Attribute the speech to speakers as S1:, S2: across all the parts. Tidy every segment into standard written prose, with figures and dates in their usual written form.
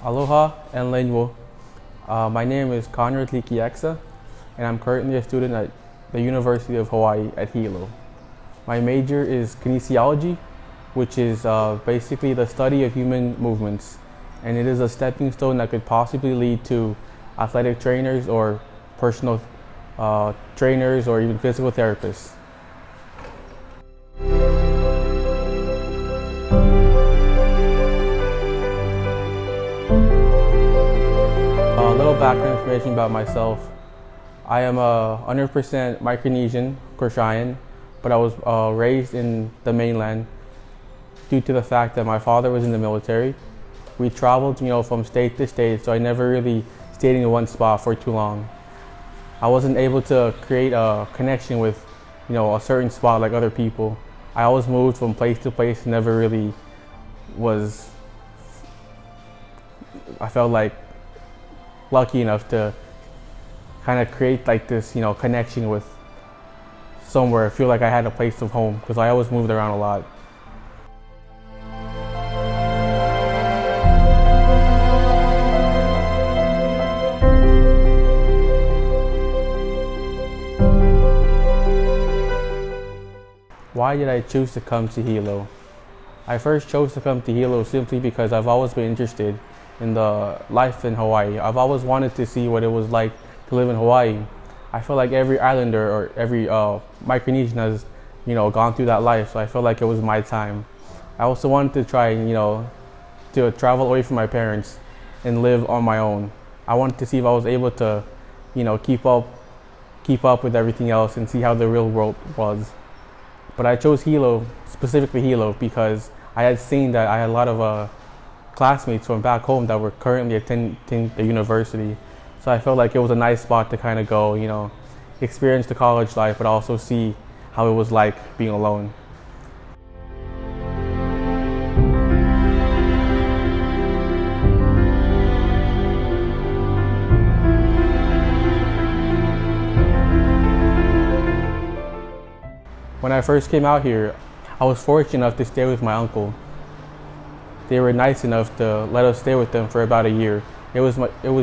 S1: Aloha and Lenwo. My name is Conrad Likiaksa, and I'm currently a student at the University of Hawaii at Hilo. My major is kinesiology, which is basically the study of human movements, and it is a stepping stone that could possibly lead to athletic trainers or personal trainers or even physical therapists. A little background information about myself. I am a 100% Micronesian, Crushian, but I was raised in the mainland due to the fact that my father was in the military. We traveled, from state to state, so I never really stayed in one spot for too long. I wasn't able to create a connection with, a certain spot like other people. I always moved from place to place, never really I felt like lucky enough to kind of create like this, connection with somewhere. I feel like I had a place of home because I always moved around a lot. Why did I choose to come to Hilo? I first chose to come to Hilo simply because I've always been interested in the life in Hawaii. I've always wanted to see what it was like to live in Hawaii. I feel like every islander or every Micronesian has, gone through that life, so I felt like it was my time. I also wanted to try, to travel away from my parents and live on my own. I wanted to see if I was able to, keep up with everything else and see how the real world was. But I chose Hilo, specifically Hilo, because I had seen that I had a lot of classmates from back home that were currently attending the university. So I felt like it was a nice spot to kind of go, experience the college life, but also see how it was like being alone. When I first came out here, I was fortunate enough to stay with my uncle. They were nice enough to let us stay with them for about a year. It was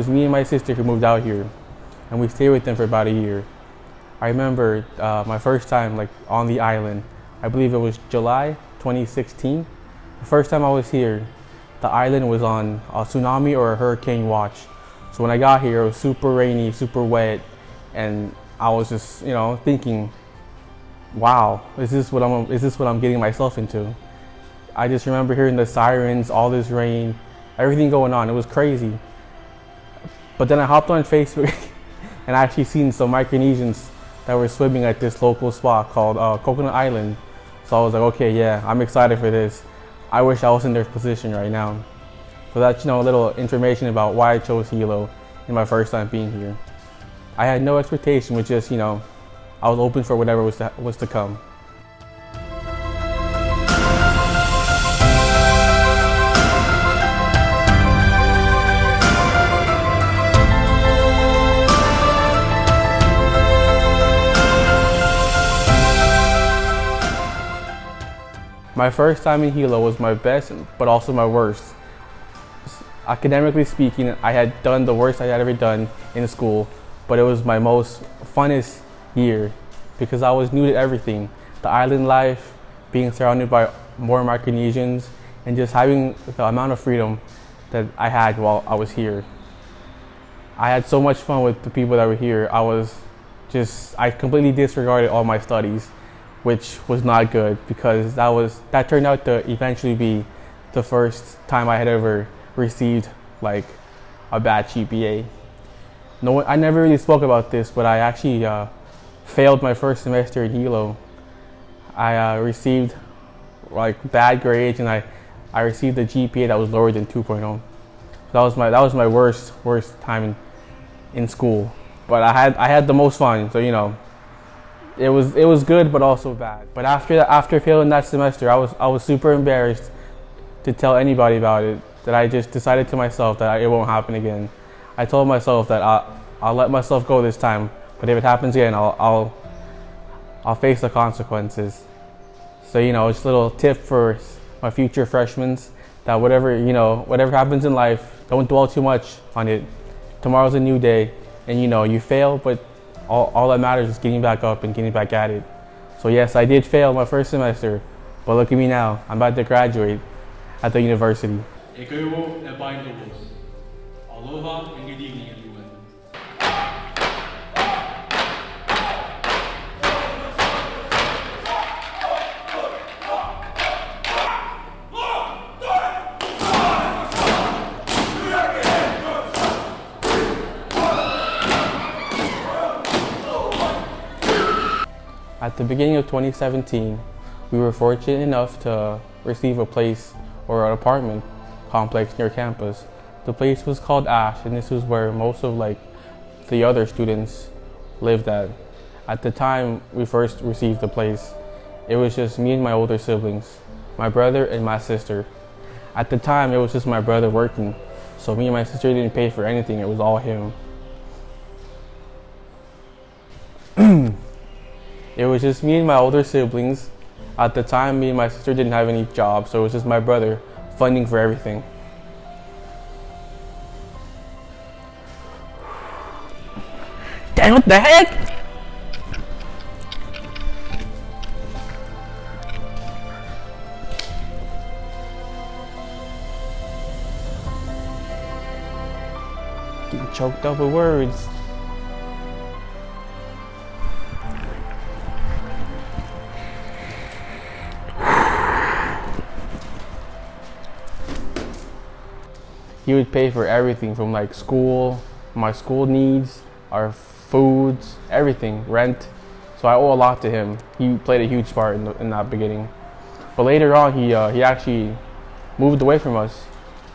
S1: me and my sister who moved out here, and we stayed with them for about a year. I remember my first time on the island. I believe it was July 2016. The first time I was here, the island was on a tsunami or a hurricane watch. So when I got here, it was super rainy, super wet, and I was just thinking, wow, is this what I'm getting myself into? I just remember hearing the sirens, all this rain, everything going on. It was crazy. But then I hopped on Facebook and I actually seen some Micronesians that were swimming at this local spot called Coconut Island. So I was like, okay, yeah, I'm excited for this. I wish I was in their position right now. So that's a little information about why I chose Hilo in my first time being here. I had no expectation, with just I was open for whatever was to come. My first time in Hilo was my best, but also my worst. Academically speaking, I had done the worst I had ever done in school, but it was my most funnest year because I was new to everything. The island life, being surrounded by more Micronesians, and just having the amount of freedom that I had while I was here. I had so much fun with the people that were here. I completely disregarded all my studies, which was not good because that turned out to eventually be the first time I had ever received a bad GPA. No, I never really spoke about this, but I actually failed my first semester in Hilo. I received bad grades, and I received a GPA that was lower than 2.0. So that was my worst time in school. But I had the most fun, so it was good, but also bad. But after failing that semester, I was super embarrassed to tell anybody about it. That I just decided to myself that it won't happen again. I told myself that I'll let myself go this time, but if it happens again, I'll face the consequences. So just a little tip for my future freshmen that whatever happens in life, don't dwell too much on it. Tomorrow's a new day, and you fail, but all that matters is getting back up and getting back at it. So yes, I did fail my first semester, but look at me now. I'm about to graduate at the university.
S2: Aloha and good evening, everyone.
S1: At the beginning of 2017, we were fortunate enough to receive a place or an apartment complex near campus. The place was called Ash, and this was where most of the other students lived at. At the time we first received the place, it was just me and my older siblings, my brother and my sister. At the time, it was just my brother working, so me and my sister didn't pay for anything, it was all him. It was just me and my older siblings. At the time, me and my sister didn't have any jobs, so it was just my brother funding for everything. Dang, what the heck? Getting choked up with words. He would pay for everything from school, my school needs, our foods, everything, rent. So I owe a lot to him. He played a huge part in that beginning. But later on, he actually moved away from us.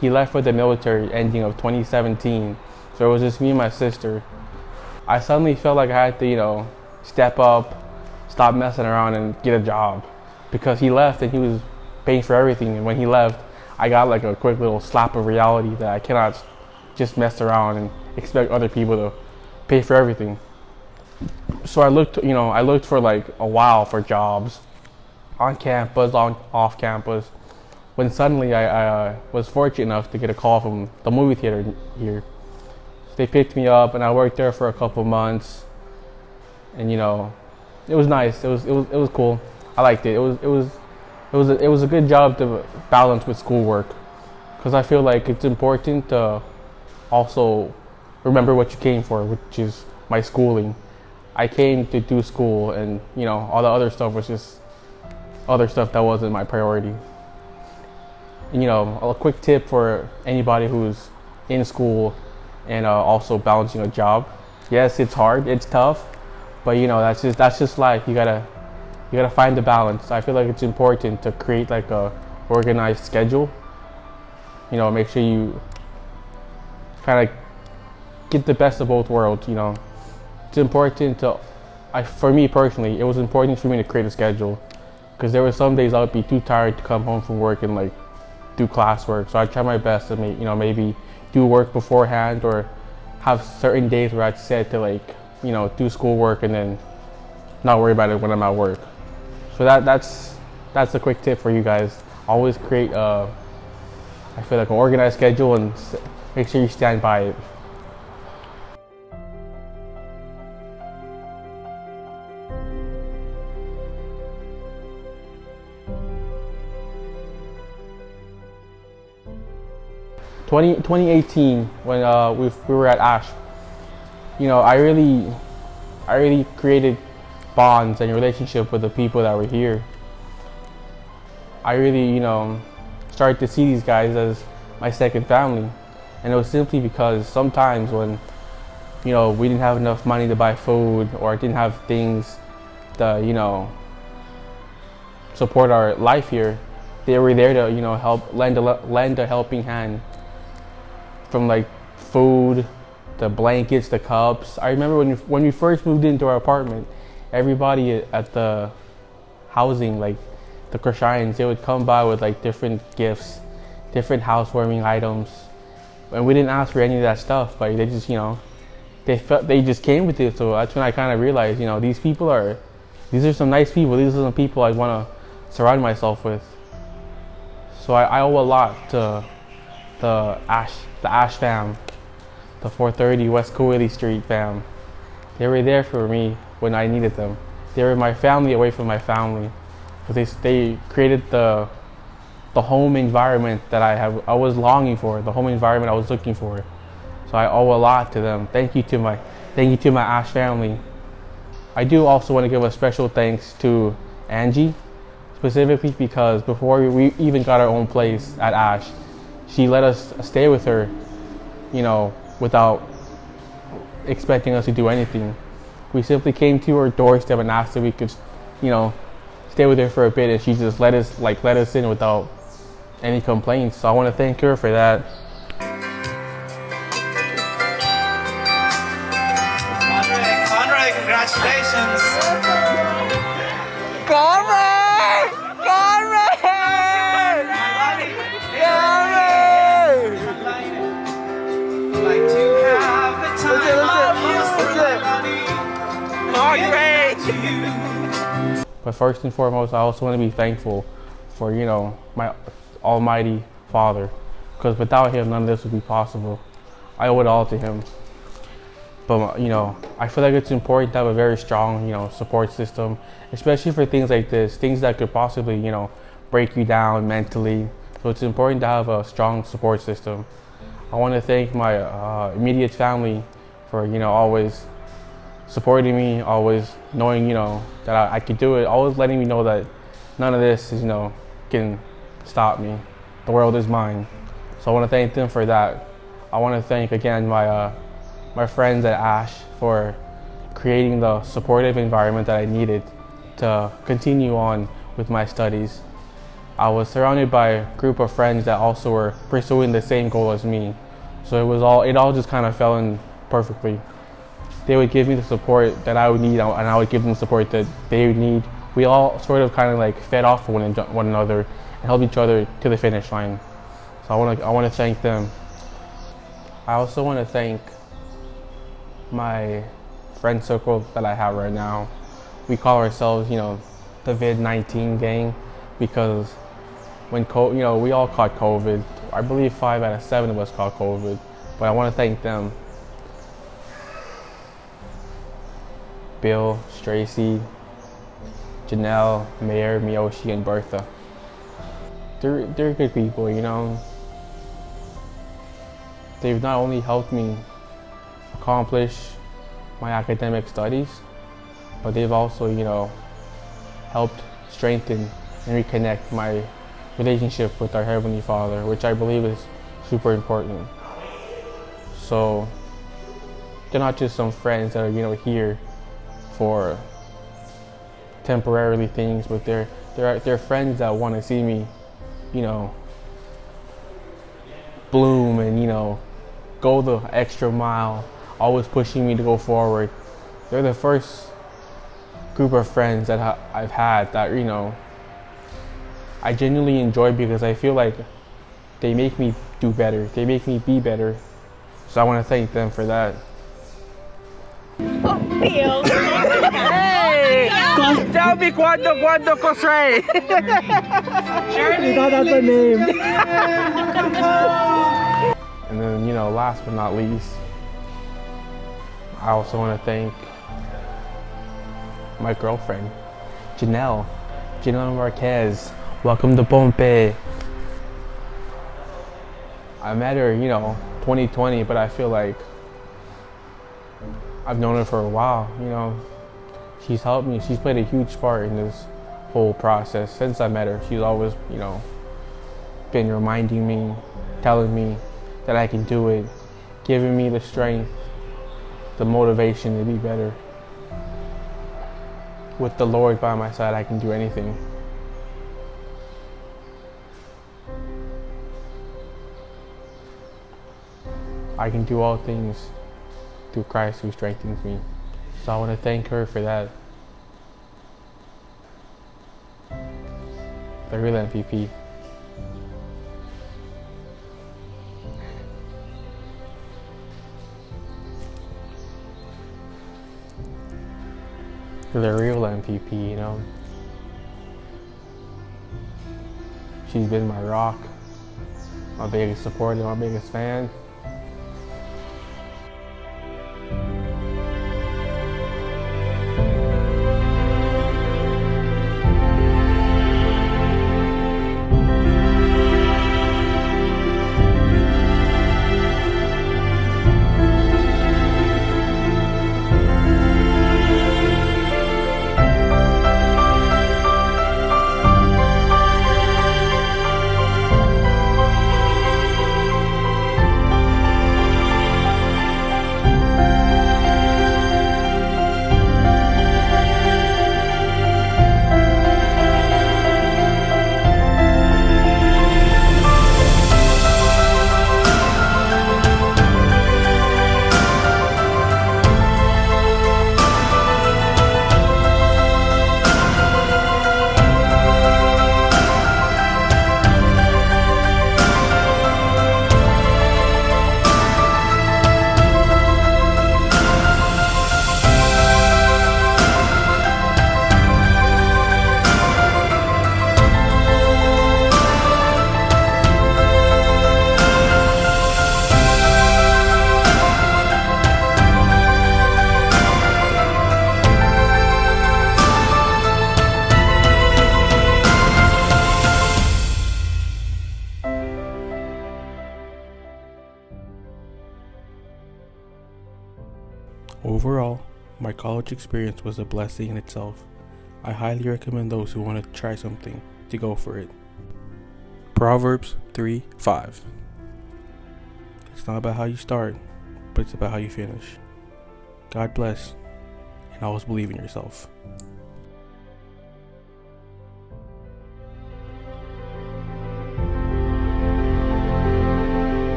S1: He left for the military ending of 2017. So it was just me and my sister. I suddenly felt like I had to, step up, stop messing around and get a job. Because he left and he was paying for everything. And when he left, I got a quick little slap of reality that I cannot just mess around and expect other people to pay for everything. So I looked for a while for jobs on campus, off campus, when suddenly I was fortunate enough to get a call from the movie theater here. So they picked me up and I worked there for a couple months, and it was nice. It was cool. I liked it. It was a good job to balance with schoolwork, because I feel like it's important to also remember what you came for, which is my schooling. I came to do school, and all the other stuff was just other stuff that wasn't my priority. And a quick tip for anybody who's in school and also balancing a job. Yes, it's hard, it's tough, but that's just life. You gotta find the balance. I feel like it's important to create a organized schedule. Make sure you kind of get the best of both worlds. It's important for me personally, it was important for me to create a schedule, because there were some days I would be too tired to come home from work and do classwork. So I try my best to maybe do work beforehand, or have certain days where I'd set to do schoolwork and then not worry about it when I'm at work. So that's a quick tip for you guys. Always create I feel an organized schedule, and make sure you stand by it. In 2018, when we were at Ash, I really created bonds and relationship with the people that were here. I really, started to see these guys as my second family. And it was simply because sometimes when, we didn't have enough money to buy food, or didn't have things to, support our life here, they were there to, help lend a helping hand. From food, to blankets, to cups. I remember when we first moved into our apartment, everybody at the housing, the Krishayans, they would come by with different gifts, different housewarming items, and we didn't ask for any of that stuff, but they just they just came with it. So that's when I kind of realized, these are some nice people. These are some people I want to surround myself with. So I owe a lot to the Ash fam, the 430 West Cooley Street fam. They were there for me when I needed them. They were my family away from my family. Because they created the home environment that I was longing for, the home environment I was looking for. So I owe a lot to them. Thank you to my Ash family. I do also want to give a special thanks to Angie, specifically because before we even got our own place at Ash, she let us stay with her, without expecting us to do anything. We simply came to her doorstep and asked if we could, stay with her for a bit, and she just let us in without any complaints. So I want to thank her for that.
S3: Conrad, congratulations.
S4: Conrad! Conrad!
S3: Like to have the time of you.
S1: But first and foremost, I also want to be thankful for, my Almighty Father, because without Him, none of this would be possible. I owe it all to Him. But, I feel like it's important to have a very strong, support system, especially for things like this, things that could possibly, break you down mentally. So it's important to have a strong support system. I want to thank my immediate family for, always supporting me, always knowing, that I could do it, always letting me know that none of this is, can stop me. The world is mine. So I want to thank them for that. I want to thank again my friends at Ash for creating the supportive environment that I needed to continue on with my studies. I was surrounded by a group of friends that also were pursuing the same goal as me. So it all just kind of fell in perfectly. They would give me the support that I would need, and I would give them the support that they would need. We all sort of kind of like fed off one another and helped each other to the finish line. So I want to thank them. I also want to thank my friend circle that I have right now. We call ourselves, the Vid-19 gang, because when we all caught COVID. I believe 5 out of 7 of us caught COVID, but I want to thank them. Bill, Stracy, Janelle, Mayor, Miyoshi, and Bertha. They're good people, They've not only helped me accomplish my academic studies, but they've also, helped strengthen and reconnect my relationship with our Heavenly Father, which I believe is super important. So they're not just some friends that are, here for temporarily things, but they're friends that want to see me, bloom and, go the extra mile, always pushing me to go forward. They're the first group of friends that I've had that, I genuinely enjoy, because I feel like they make me do better. They make me be better. So I want to thank them for that.
S4: Hey! Tell me cuando cosray. That's the name.
S1: And then, last but not least, I also want to thank my girlfriend, Janelle Marquez. Welcome to Pompe. I met her, 2020, but I feel like I've known her for a while, She's helped me. She's played a huge part in this whole process. Since I met her, she's always, been reminding me, telling me that I can do it, giving me the strength, the motivation to be better. With the Lord by my side, I can do anything. I can do all things through Christ who strengthens me. So I want to thank her for that. The real MVP. The real MVP, She's been my rock, my biggest supporter, my biggest fan. Overall, my college experience was a blessing in itself. I highly recommend those who want to try something to go for it. Proverbs 3:5. It's not about how you start, but it's about how you finish. God bless, and always believe in yourself.